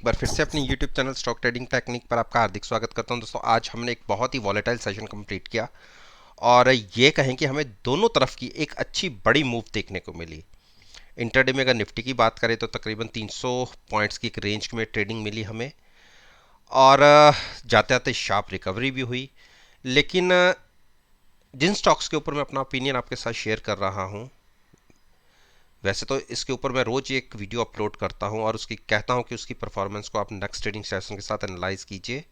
एक बार फिर से अपनी YouTube channel stock trading technique पर आपका हार्दिक स्वागत करता हूं। दोस्तों, आज हमने एक बहुत ही वॉलेटाइल सेशन कंप्लीट किया और ये कहें कि हमें दोनों तरफ की एक अच्छी बड़ी मूव देखने को मिली। इंटरडे में अगर निफ्टी की बात करें तो तकरीबन 300 पॉइंट्स की एक रेंज में ट्रेडिंग मिली हमें और जाते जाते शार्प रिकवरी भी हुई। लेकिन जिन स्टॉक्स के ऊपर मैं अपना ओपिनियन आपके साथ शेयर कर रहा हूँ, वैसे तो इसके ऊपर मैं रोज एक वीडियो अपलोड करता हूं और उसकी कहता हूं कि उसकी परफॉर्मेंस को आप नेक्स्ट ट्रेडिंग सेशन के साथ एनालाइज कीजिए।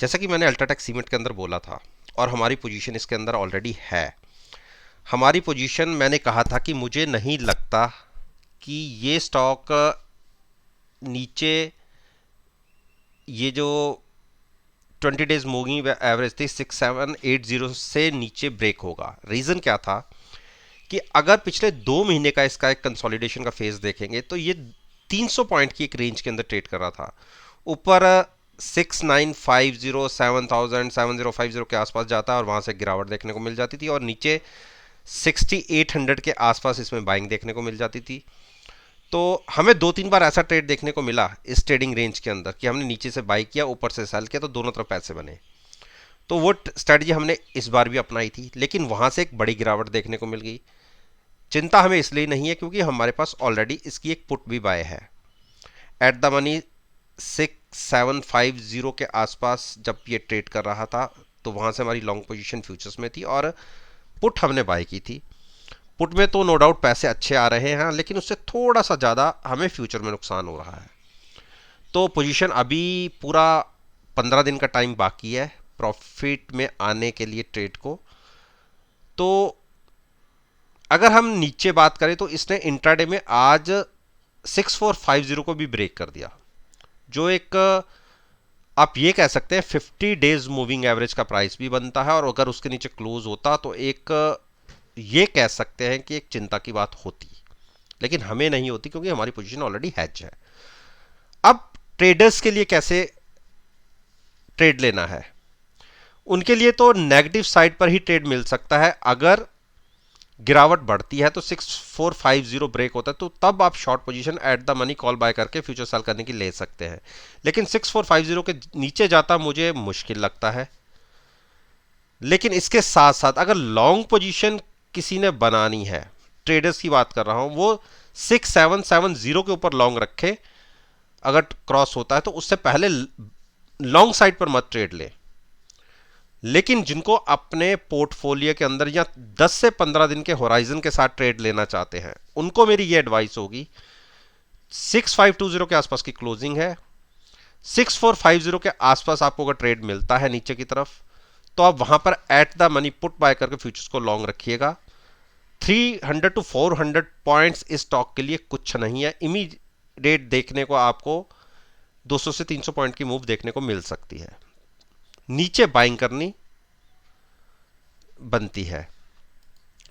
जैसा कि मैंने अल्ट्राटेक सीमेंट के अंदर बोला था और हमारी पोजीशन इसके अंदर ऑलरेडी है। हमारी पोजीशन मैंने कहा था कि मुझे नहीं लगता कि ये स्टॉक नीचे, ये जो 20 डेज मूविंग एवरेज थी 6780 से नीचे ब्रेक होगा। रीज़न क्या था कि अगर पिछले 2 महीने का इसका एक कंसोलिडेशन का फेज देखेंगे तो ये 300 पॉइंट की एक रेंज के अंदर ट्रेड कर रहा था। ऊपर 6950 7050 के आसपास जाता है और वहां से गिरावट देखने को मिल जाती थी और नीचे 6800 के आसपास इसमें बाइंग देखने को मिल जाती थी। तो हमें 2-3 बार ऐसा ट्रेड देखने को मिला इस ट्रेडिंग रेंज के अंदर कि हमने नीचे से बाई किया, ऊपर से सेल किया, तो दोनों तरफ पैसे बने। तो वो स्ट्रेटजी हमने इस बार भी अपनाई थी, लेकिन वहां से एक बड़ी गिरावट देखने को मिल गई। चिंता हमें इसलिए नहीं है क्योंकि हमारे पास ऑलरेडी इसकी एक पुट भी बाय है एट द मनी 6750 के आसपास। जब ये ट्रेड कर रहा था तो वहां से हमारी लॉन्ग पोजीशन फ्यूचर्स में थी और पुट हमने बाय की थी। पुट में तो नो डाउट पैसे अच्छे आ रहे हैं, लेकिन उससे थोड़ा सा ज़्यादा हमें फ्यूचर में नुकसान हो रहा है। तो पोजीशन अभी पूरा 15 दिन का टाइम बाकी है प्रॉफिट में आने के लिए ट्रेड को। तो अगर हम नीचे बात करें तो इसने इंट्राडे में आज 6450 को भी ब्रेक कर दिया, जो एक आप ये कह सकते हैं 50 डेज मूविंग एवरेज का प्राइस भी बनता है। और अगर उसके नीचे क्लोज होता तो एक ये कह सकते हैं कि एक चिंता की बात होती, लेकिन हमें नहीं होती क्योंकि हमारी पोजीशन ऑलरेडी हैज है। अब ट्रेडर्स के लिए कैसे ट्रेड लेना है, उनके लिए तो नेगेटिव साइड पर ही ट्रेड मिल सकता है। अगर गिरावट बढ़ती है तो 6450 ब्रेक होता है तो तब आप short position at the money call buy करके फ्यूचर सेल करने की ले सकते हैं। लेकिन 6450 के नीचे जाता मुझे मुश्किल लगता है। लेकिन इसके साथ साथ अगर लॉन्ग पोजीशन किसी ने बनानी है, ट्रेडर्स की बात कर रहा हूं, वो 6770 के ऊपर लॉन्ग रखे। अगर क्रॉस होता है तो उससे पहले लॉन्ग साइड पर मत ट्रेड ले। लेकिन जिनको अपने पोर्टफोलियो के अंदर या 10 से 15 दिन के होराइजन के साथ ट्रेड लेना चाहते हैं, उनको मेरी ये एडवाइस होगी, 6520 के आसपास की क्लोजिंग है, 6450 के आसपास आपको अगर ट्रेड मिलता है नीचे की तरफ तो आप वहां पर eight the money put buy करके फ्यूचर्स को लॉन्ग रखिएगा। 300 टू 400 पॉइंट्स इस स्टॉक के लिए कुछ नहीं है। इमीडिएट देखने को आपको 200 से 300 पॉइंट की मूव देखने को मिल सकती है, नीचे बाइंग करनी बनती है।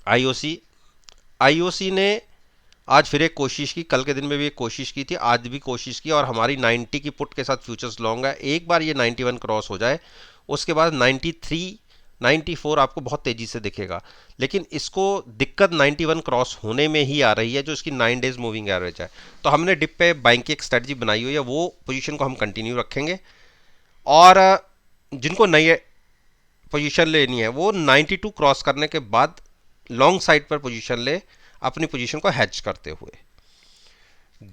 आईओसी आईओसी ने आज फिर एक कोशिश की, कल के दिन में भी एक कोशिश की थी, आज भी कोशिश की और हमारी 90 की पुट के साथ फ्यूचर्स लॉन्ग है। एक बार ये 91 क्रॉस हो जाए उसके बाद 93 94 आपको बहुत तेजी से दिखेगा। लेकिन इसको दिक्कत 91 क्रॉस होने में ही आ रही है, जो इसकी 9 डेज मूविंग एवरेज है। तो हमने डिप पे बाइंग की एक स्ट्रेटजी बनाई हुई है, वो पोजीशन को हम कंटिन्यू रखेंगे। और जिनको नई पोजीशन लेनी है वो 92 क्रॉस करने के बाद लॉन्ग साइड पर पोजीशन ले, अपनी पोजीशन को हैच करते हुए।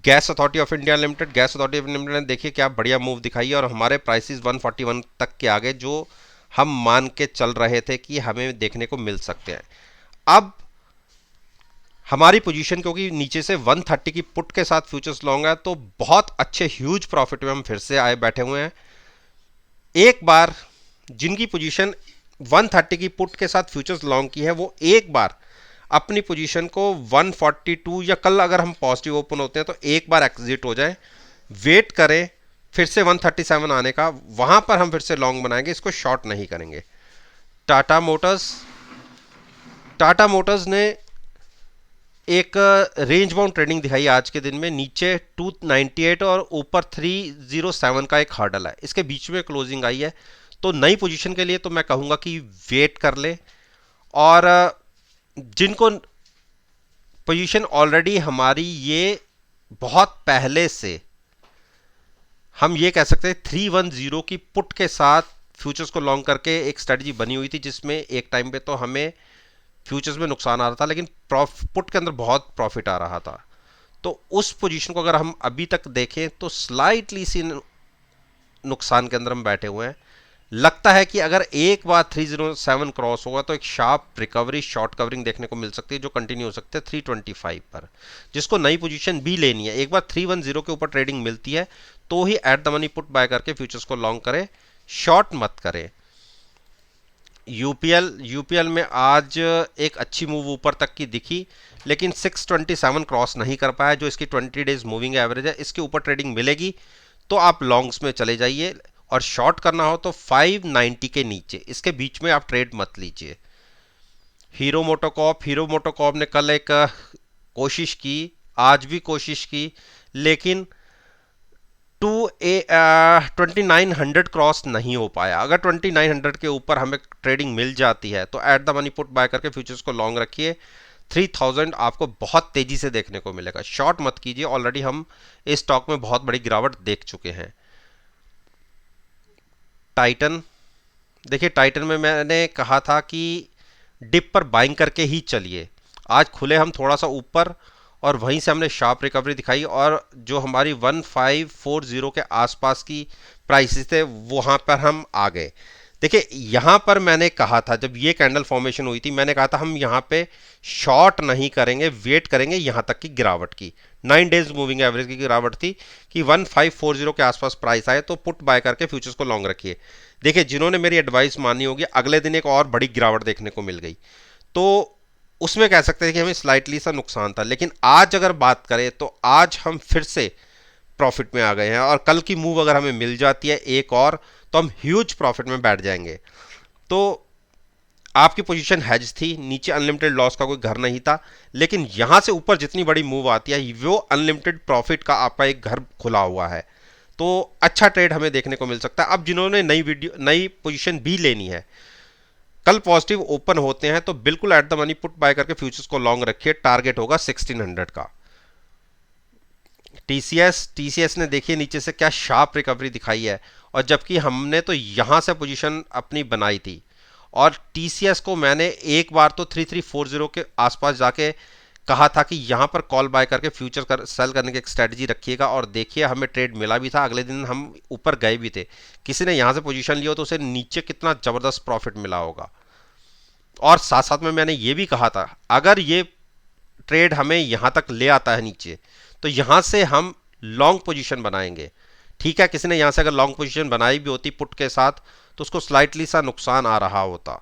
Gas authority of India limited, gas authority of India ने देखिए क्या बढ़िया मूव दिखाई है और हमारे प्राइसेस 141 तक के आगे, जो हम मान के चल रहे थे कि हमें देखने को मिल सकते हैं। अब हमारी पोजीशन क्योंकि नीचे से 130 की पुट के साथ फ्यूचर्स लॉन्ग है तो बहुत अच्छे ह्यूज प्रॉफिट में हम फिर से आए बैठे हुए हैं। एक बार जिनकी पोजीशन 130 की पुट के साथ फ्यूचर्स लॉन्ग की है वो एक बार अपनी पोजीशन को 142 या कल अगर हम पॉजिटिव ओपन होते हैं तो एक बार एग्जिट हो जाए, वेट करें फिर से 137 आने का, वहां पर हम फिर से लॉन्ग बनाएंगे, इसको शॉर्ट नहीं करेंगे। टाटा मोटर्स ने एक रेंज बाउंड ट्रेडिंग दिखाई आज के दिन में, नीचे 298 और ऊपर 307 का एक हर्डल है, इसके बीच में क्लोजिंग आई है। तो नई पोजीशन के लिए तो मैं कहूंगा कि वेट कर ले। और जिनको पोजीशन ऑलरेडी हमारी ये बहुत पहले से हम ये कह सकते हैं 310 की पुट के साथ फ्यूचर्स को लॉन्ग करके एक स्ट्रेटजी बनी हुई थी, जिसमें एक टाइम पे तो हमें फ्यूचर्स में नुकसान आ रहा था लेकिन पुट के अंदर बहुत प्रॉफिट आ रहा था। तो उस पोजीशन को अगर हम अभी तक देखें तो स्लाइटली सी नुकसान के अंदर हम बैठे हुए हैं। लगता है कि अगर एक बार 307 क्रॉस होगा तो एक शार्प रिकवरी शॉर्ट कवरिंग देखने को मिल सकती है, जो कंटिन्यू हो सकते हैं 325 पर, जिसको नई पोजीशन भी लेनी है। एक बार 310 के ऊपर ट्रेडिंग मिलती है तो ही at the money put buy करके फ्यूचर्स को लॉन्ग करें, शॉर्ट मत करें। यूपीएल में आज एक अच्छी मूव ऊपर तक की दिखी, लेकिन 627 क्रॉस नहीं कर पाया, जो इसकी 20 डेज मूविंग एवरेज है। इसके ऊपर ट्रेडिंग मिलेगी तो आप लॉन्ग्स में चले जाइए, और शॉर्ट करना हो तो 590 के नीचे, इसके बीच में आप ट्रेड मत लीजिए। हीरो मोटोकॉप ने कल एक कोशिश की, आज भी कोशिश की, लेकिन 2900 क्रॉस नहीं हो पाया। अगर 2900 के ऊपर हमें ट्रेडिंग मिल जाती है तो eight the money put buy करके फ्यूचर्स को लॉन्ग रखिए। 3000 आपको बहुत तेजी से देखने को मिलेगा, शॉर्ट मत कीजिए। ऑलरेडी हम इस स्टॉक में बहुत बड़ी गिरावट देख चुके हैं। टाइटन, देखिए टाइटन में मैंने कहा था कि डिप पर बाइंग करके ही चलिए। आज खुले हम थोड़ा सा ऊपर और वहीं से हमने शार्प रिकवरी दिखाई, और जो हमारी 1540 के आसपास की प्राइसेस थे वहाँ पर हम आ गए। देखिए यहाँ पर मैंने कहा था, जब ये कैंडल फॉर्मेशन हुई थी, मैंने कहा था हम यहाँ पे शॉर्ट नहीं करेंगे, वेट करेंगे यहाँ तक की गिरावट की। 9 डेज मूविंग एवरेज की गिरावट थी कि 1540 के आसपास प्राइस आए तो पुट बाय करके फ्यूचर्स को लॉन्ग रखिए। देखिए जिन्होंने मेरी एडवाइस मानी होगी, अगले दिन एक और बड़ी गिरावट देखने को मिल गई, तो उसमें कह सकते हैं कि हमें स्लाइटली सा नुकसान था। लेकिन आज अगर बात करें तो आज हम फिर से प्रॉफिट में आ गए हैं, और कल की मूव अगर हमें मिल जाती है एक और, तो हम ह्यूज प्रॉफिट में बैठ जाएंगे। तो आपकी पोजीशन हैज थी, नीचे अनलिमिटेड लॉस का कोई घर नहीं था, लेकिन यहां से ऊपर जितनी बड़ी मूव आती है वो अनलिमिटेड प्रॉफिट का आपका एक घर खुला हुआ है, तो अच्छा ट्रेड हमें देखने को मिल सकता है। अब जिन्होंने नई पोजीशन भी लेनी है, कल पॉजिटिव ओपन होते हैं तो बिल्कुल eight the money put buy करके फ्यूचर्स को लॉन्ग रखिए। टारगेट होगा 1600 का। टीसीएस ने देखिए नीचे से क्या शार्प रिकवरी दिखाई है, और जबकि हमने तो यहां से पोजीशन अपनी बनाई थी, और टीसीएस को मैंने एक बार तो 3340 के आसपास जाके कहा था कि यहां पर कॉल बाय करके फ्यूचर सेल करने की एक स्ट्रेटजी रखिएगा, और देखिए हमें ट्रेड मिला भी था। अगले दिन हम ऊपर गए भी थे। किसी ने यहां से पोजीशन लिया तो उसे नीचे कितना जबरदस्त प्रॉफिट मिला होगा। और साथ साथ में मैंने ये भी कहा था, अगर ये ट्रेड हमें यहां तक ले आता है नीचे, तो यहां से हम लॉन्ग पोजीशन बनाएंगे। ठीक है, किसी ने यहां से अगर लॉन्ग पोजीशन बनाई भी होती पुट के साथ तो उसको स्लाइटली सा नुकसान आ रहा होता,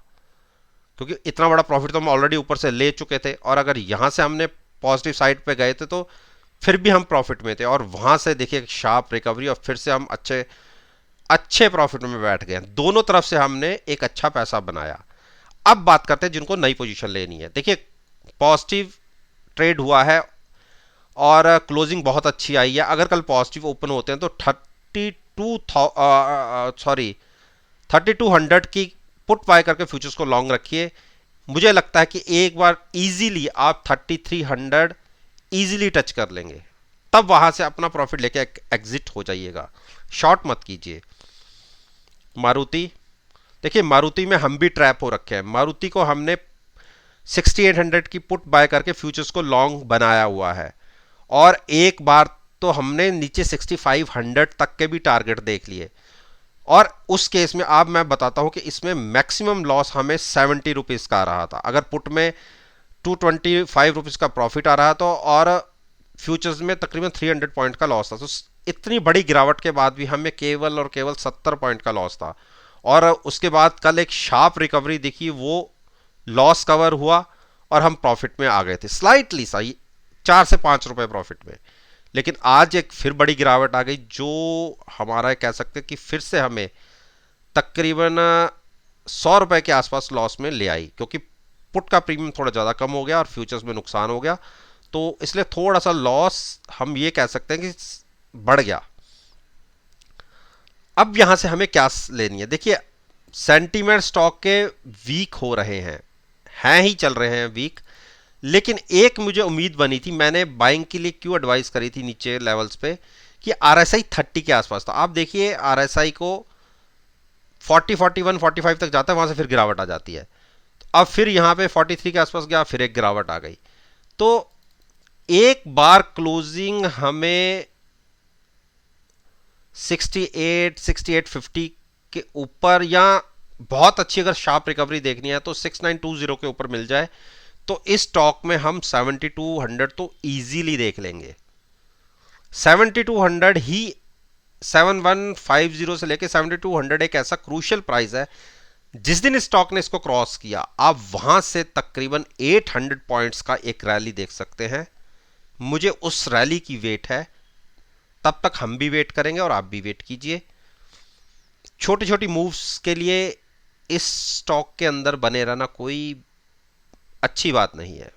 क्योंकि इतना बड़ा प्रॉफिट तो हम ऑलरेडी ऊपर से ले चुके थे, और अगर यहां से हमने पॉजिटिव साइड पे गए थे तो फिर भी हम प्रॉफिट में थे, और वहां से देखिए शार्प रिकवरी, और फिर से हम अच्छे अच्छे प्रॉफिट में बैठ गए। दोनों तरफ से हमने एक अच्छा पैसा बनाया। अब बात करते हैं जिनको नई पोजीशन लेनी है। देखिए पॉजिटिव ट्रेड हुआ है और क्लोजिंग बहुत अच्छी आई है। अगर कल पॉजिटिव ओपन होते हैं तो 3200 की पुट बाय करके फ्यूचर्स को लॉन्ग रखिए। मुझे लगता है कि एक बार इजीली आप 3300 इजीली टच कर लेंगे, तब वहां से अपना प्रॉफिट लेके एग्जिट हो जाइएगा, शॉर्ट मत कीजिए। मारुति, देखिए मारुति में हम भी ट्रैप हो रखे हैं। मारुति को हमने 6800 की पुट बाय करके फ्यूचर्स को लॉन्ग बनाया हुआ है, और एक बार तो हमने नीचे 6500 तक के भी टारगेट देख लिए, और उस केस में अब मैं बताता हूं कि इसमें मैक्सिमम लॉस हमें 70 रुपीज़ का आ रहा था। अगर पुट में 225 रुपीज़ का प्रॉफिट आ रहा था और फ्यूचर्स में तकरीबन 300 पॉइंट का लॉस था, तो इतनी बड़ी गिरावट के बाद भी हमें केवल और केवल 70 पॉइंट का लॉस था। और उसके बाद कल एक शार्प रिकवरी दिखी, वो लॉस कवर हुआ और हम प्रॉफिट में आ गए थे, स्लाइटली सा 4 से 5 रुपए प्रॉफिट में। लेकिन आज एक फिर बड़ी गिरावट आ गई, जो हमारा कह सकते हैं कि फिर से हमें तकरीबन 100 रुपए के आसपास लॉस में ले आई, क्योंकि पुट का प्रीमियम थोड़ा ज़्यादा कम हो गया और फ्यूचर्स में नुकसान हो गया, तो इसलिए थोड़ा सा लॉस हम ये कह सकते हैं कि बढ़ गया। अब यहां से हमें क्या लेनी है? देखिए सेंटीमेंट स्टॉक के वीक हो रहे हैं ही चल रहे हैं वीक, लेकिन एक मुझे उम्मीद बनी थी, मैंने बाइंग के लिए क्यों एडवाइस करी थी नीचे लेवल्स पे, कि RSI 30 के आसपास था। आप देखिए RSI को 40, 41, 45 तक जाता है, वहां से फिर गिरावट आ जाती है। अब फिर यहां पे 43 के आसपास गया, फिर एक गिरावट आ गई। तो एक बार क्लोजिंग हमें 68, 6850 के ऊपर, या बहुत अच्छी अगर शार्प रिकवरी देखनी है तो 6920 के ऊपर मिल जाए, तो इस स्टॉक में हम 7200 तो इजीली देख लेंगे। 7200 ही, 7150 से लेके 7200 एक ऐसा क्रूशियल प्राइस है, जिस दिन स्टॉक ने इसको क्रॉस किया आप वहां से तकरीबन 800 पॉइंट्स का एक रैली देख सकते हैं। मुझे उस रैली की वेट है, तब तक हम भी वेट करेंगे और आप भी वेट कीजिए। छोटी छोटी मूव्स के लिए इस स्टॉक के अंदर बने रहना कोई अच्छी बात नहीं है।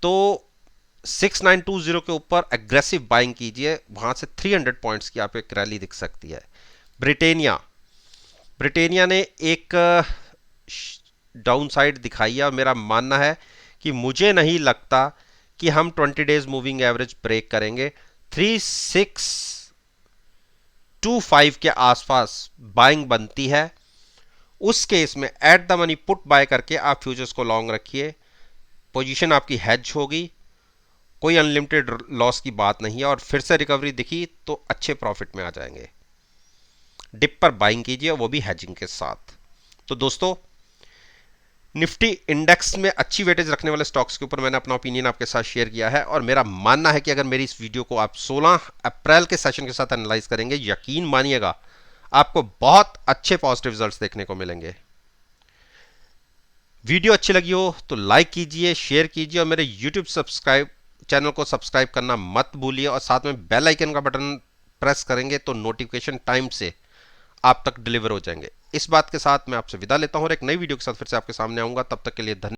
तो 6920 के ऊपर एग्रेसिव बाइंग कीजिए, वहां से 300 पॉइंट्स की आप एक रैली दिख सकती है। ब्रिटेनिया ब्रिटेनिया ने एक डाउन साइड दिखाई है, और मेरा मानना है कि मुझे नहीं लगता कि हम 20 डेज मूविंग एवरेज ब्रेक करेंगे। 3625 के आसपास बाइंग बनती है। उस केस में eight the money put buy करके आप फ्यूचर्स को लॉन्ग रखिए। पोजीशन आपकी हेज होगी, कोई अनलिमिटेड लॉस की बात नहीं है, और फिर से रिकवरी दिखी तो अच्छे प्रॉफिट में आ जाएंगे। डिप पर बाइंग कीजिए, वो भी हेजिंग के साथ। तो दोस्तों, निफ्टी इंडेक्स में अच्छी वेटेज रखने वाले स्टॉक्स के ऊपर मैंने अपना ओपिनियन आपके साथ शेयर किया है, और मेरा मानना है कि अगर मेरी इस वीडियो को आप 16 अप्रैल के सेशन के साथ एनालाइज करेंगे, यकीन मानिएगा आपको बहुत अच्छे पॉजिटिव रिजल्ट्स देखने को मिलेंगे। वीडियो अच्छी लगी हो तो लाइक कीजिए, शेयर कीजिए, और मेरे यूट्यूब चैनल को सब्सक्राइब करना मत भूलिए, और साथ में बेल आइकन का बटन प्रेस करेंगे तो नोटिफिकेशन टाइम से आप तक डिलीवर हो जाएंगे। इस बात के साथ मैं आपसे विदा लेता हूं और एक नई वीडियो के साथ फिर से आपके सामने आऊंगा। तब तक के लिए धन्यवाद।